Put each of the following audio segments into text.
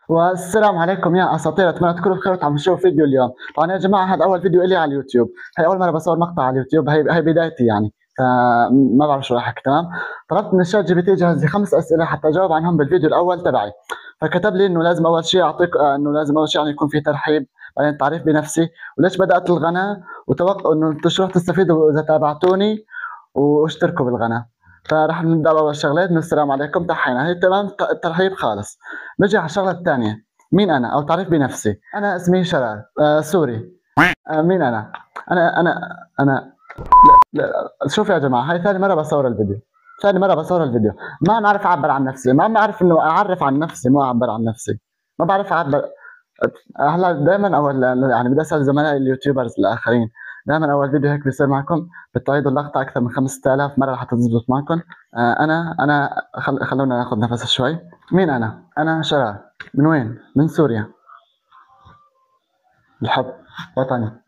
والسلام عليكم يا اساطير، اتمنى تكونوا بخير وعم تشوفوا فيديو اليوم. طبعا يا جماعه هذا اول فيديو لي على اليوتيوب، هي اول مره بصور مقطع على اليوتيوب، هي بدايتي يعني. فما بعرف شو راح احكي. تمام. طلبت من الشات جي بي تي جهز لي 5 اسئله حتى اجاوب عنهم بالفيديو الاول تبعي. فكتب لي انه لازم اول شيء اعطيك انه لازم اول شيء يعني يكون في ترحيب، بعدين تعريف بنفسي، وليش بدات القناه، وتوقع انه انتم شو راح تستفيدوا اذا تابعتوني، واشتركوا بالقناه. فراح نبدا باول شغلات من السلام عليكم، تحينا، هي تمام، الترحيب خالص. نجي على الشغله الثانيه، مين انا او تعريف بنفسي. انا اسمي شرار، سوري. مين انا؟ انا لا. شوف يا جماعه، هاي ثاني مره بصور الفيديو، ثاني مره بصور الفيديو. ما بعرف اعبر عن نفسي، ما بعرف انه اعرف عن نفسي، مو اعبر عن نفسي. ما بعرف اعبر. هلا دائما اول يعني بدي اسال زملائي اليوتيوبرز الاخرين، دائما اول فيديو هيك بيصير معكم بتعيدوا اللقطه اكثر من 5000 مره لحتى تزبط معكم. خلونا ناخذ نفس شوي. مين انا؟ انا شرار. من وين؟ من سوريا. الحب وطني.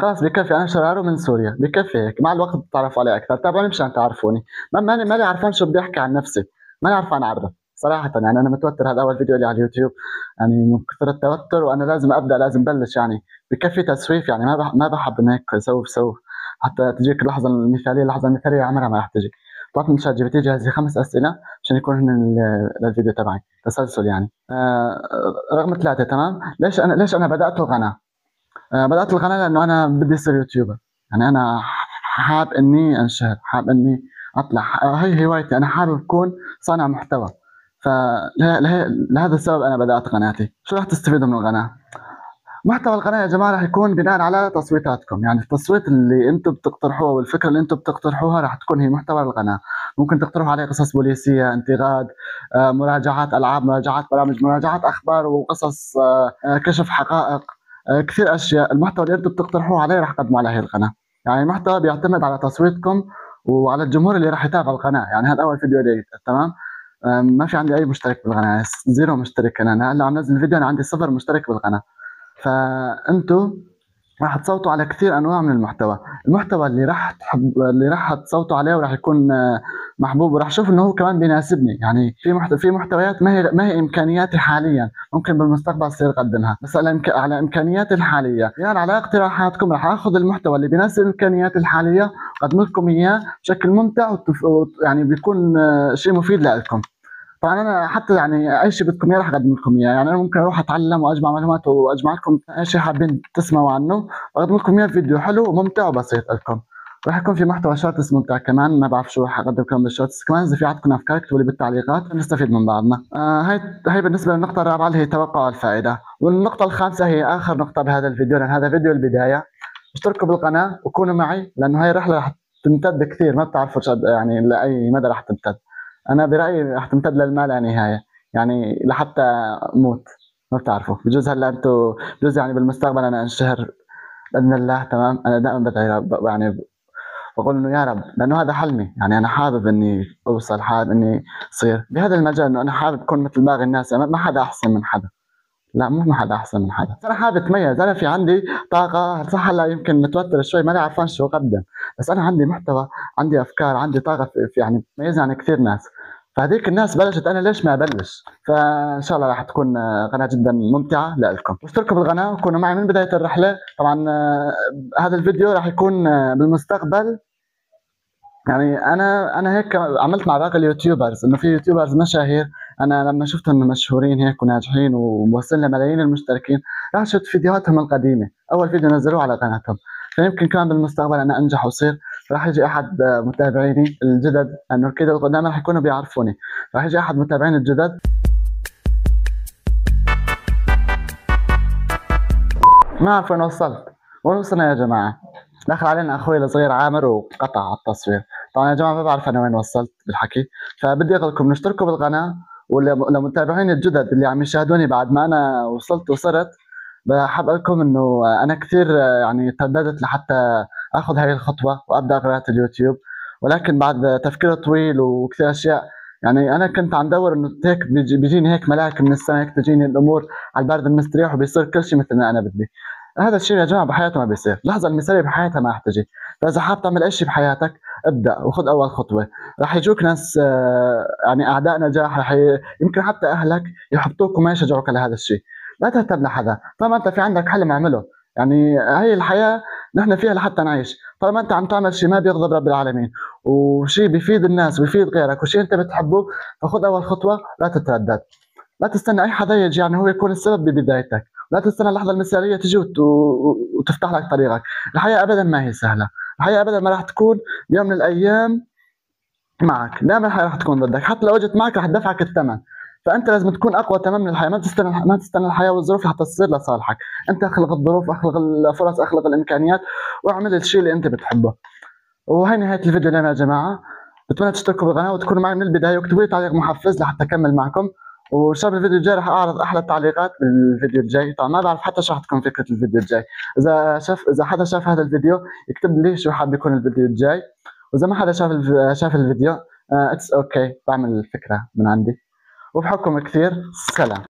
خلاص بكفي، انا شرارو من سوريا، بكفي هيك، مع الوقت بتتعرفوا علي اكثر، تابعوني مشان تعرفوني. ماني عارفان شو بدي احكي عن نفسي، ماني عارفان اعرف صراحة. يعني انا متوتر، هذا اول فيديو لي على اليوتيوب، يعني من كثر التوتر، وانا لازم ابدا، لازم بلش يعني. بكفي تسويف يعني، ما بحب انه هيك سوف حتى تجيك اللحظة المثالية. اللحظة المثالية عمرها ما راح تجي. طلبت من شات جي بي تي جهز لي 5 اسئلة عشان يكون هن للفيديو تبعي تسلسل يعني. رقم 3. تمام. ليش انا بدأت القناة؟ بدأت القناة لأنه أنا بدي أصير يوتيوبر. يعني أنا حابب إني أنشهر، حابب إني أطلع، هي هوايتي، أنا حابب أكون صانع محتوى. فلهذا السبب أنا بدأت قناتي. شو راح تستفيدوا من القناة؟ محتوى القناة يا جماعة راح يكون بناء على تصويتاتكم، يعني التصويت اللي انتم بتقترحوه والفكرة اللي انتم بتقترحوها راح تكون هي محتوى القناة. ممكن تقترحوا عليه قصص بوليسية، انتقاد، مراجعات ألعاب، مراجعات برامج، مراجعات أخبار وقصص، كشف حقائق، كثير أشياء. المحتوى اللي انتم بتقترحوه عليه راح أقدمه على هي القناة. يعني المحتوى بيعتمد على تصويتكم وعلى الجمهور اللي راح يتابع القناة. يعني هذا أول فيديو لي. تمام. ما في عندي أي مشترك بالقناة، زيرو مشترك. أنا هلا عم نزل الفيديو أنا عندي 0 مشترك بالقناة. فانتوا راح تصوتوا على كثير انواع من المحتوى. المحتوى اللي راح تصوتوا عليه وراح يكون محبوب، وراح اشوف انه هو كمان بيناسبني. يعني في محتويات ما هي امكانياتي حاليا، ممكن بالمستقبل اصير اقدمها، بس على امكانياتي الحاليه، يعني على اقتراحاتكم راح اخذ المحتوى اللي بيناسب امكانياتي الحاليه واقدم لكم اياه بشكل ممتع يعني بيكون شيء مفيد لكم. طبعا انا حتى يعني اي شيء بدكم اياه راح اقدم لكم اياه. يعني انا ممكن اروح اتعلم واجمع معلومات واجمع لكم اي شيء حابين تسمعوا عنه، واقدم لكم اياه فيديو حلو وممتع وبسيط لكم. راح يكون في محتوى شورتس ممتع كمان، ما بعرف شو راح اقدم لكم بالشورتس كمان. اذا في عندكم افكار اكتبوا لي بالتعليقات نستفيد من بعضنا. هاي بالنسبه للنقطه الرابعه اللي هي توقع الفائده. والنقطه الخامسه هي اخر نقطه بهذا الفيديو، لان هذا فيديو البدايه. اشتركوا بالقناه وكونوا معي، لانه هاي الرحله راح تمتد كثير، ما بتعرفوا يعني لاي مدى راح تمتد. انا برايي راح تمتد للما لا نهايه، يعني لحتى موت. ما بتعرفوا، بجوز هلا انتم، بجوز يعني بالمستقبل انا انشهر باذن الله. تمام. انا دائما بدعي يعني بقول انه يا رب، لانه هذا حلمي. يعني انا حابب اني اوصل، حابب اني اصير بهذا المجال، انه انا حابب اكون مثل باقي الناس. يعني ما حدا احسن من حدا، لا مو ما حدا احسن من حدا. انا حابب اتميز، انا في عندي طاقه. صح هلا يمكن متوتر شوي، ماني عارفان شو اقدم، بس انا عندي محتوى، عندي افكار، عندي طاقه يعني تميزني عن كثير ناس. فهذيك الناس بلشت، انا ليش ما ابلش؟ فان شاء الله راح تكون قناه جدا ممتعه لكم. اشتركوا بالقناه وكونوا معي من بدايه الرحله. طبعا هذا الفيديو راح يكون بالمستقبل. يعني انا هيك عملت مع باقي اليوتيوبرز، انه في يوتيوبرز مشاهير، انا لما شفتهم مشهورين هيك وناجحين وموصلين لملايين المشتركين، راح شفت فيديوهاتهم القديمه، اول فيديو نزلوه على قناتهم. فيمكن كان بالمستقبل انا انجح واصير، راح يجي احد متابعيني الجدد، انه كده القدام راح يكونوا بيعرفوني، راح يجي احد متابعيني الجدد. ما اعرف وين وصلت، وين وصلنا يا جماعه؟ دخل علينا اخوي الصغير عامر وقطع التصوير. طبعا يا جماعه ما بعرف انا وين وصلت بالحكي. فبدي اقول اشتركوا بالقناه، ولمتابعين الجدد اللي عم يشاهدوني بعد ما انا وصلت وصرت، بحب اقول لكم انه انا كثير يعني ترددت لحتى اخذ هاي الخطوه وابدا قناه اليوتيوب، ولكن بعد تفكير طويل وكثير اشياء، يعني انا كنت عم دور انه هيك بيجيني هيك ملاك من السماء، هيك تجيني الامور على البرد المستريح وبيصير كل شيء مثل ما انا بدي. هذا الشيء يا جماعه بحياته ما بيصير، اللحظه المثاليه بحياتها ما رح تجي. فإذا حابب تعمل أي شي بحياتك ابدأ وخُذ أول خطوة. رح يجوك ناس يعني أعداء نجاح، يمكن حتى أهلك يحبطوك وما يشجعوك على هذا الشي. لا تهتم لحدا، طالما أنت في عندك حلم اعمله. يعني هي الحياة نحن فيها لحتى نعيش، طالما أنت عم تعمل شي ما بيغضب رب العالمين وشي بيفيد الناس وبيفيد غيرك وشي أنت بتحبه، فخُذ أول خطوة، لا تتردد. لا تستنى أي حدا يجي يعني هو يكون السبب ببدايتك، لا تستنى اللحظة المثالية تيجي وتفتح لك طريقك. الحياة أبدًا ما هي سهلة، الحياة أبدًا ما راح تكون بيوم من الأيام معك، دايمًا الحياة راح تكون ضدك، حتى لو إجت معك راح تدفعك الثمن. فأنت لازم تكون أقوى تمام من الحياة، ما تستنى الحياة والظروف لحتى تصير لصالحك. أنت اخلق الظروف، اخلق الفرص، اخلق الإمكانيات، واعمل الشي اللي أنت بتحبه. وهي نهاية الفيديو اليوم يا جماعة. بتمنى تشتركوا بالقناة وتكونوا معي من البداية واكتبوا لي تعليق محفز لحتى أكمل معكم. وإن شاء الله بالفيديو الجاي راح أعرض أحلى التعليقات بالفيديو الجاي. طبعا ما بعرف حتى شو راح تكون فكرة الفيديو الجاي. إذا حدا شاف هذا الفيديو يكتب لي شو حاب يكون الفيديو الجاي، وإذا ما حدا شاف الفيديو اتس اوكي، بعمل الفكرة من عندي. وبحبكم كثير. سلام.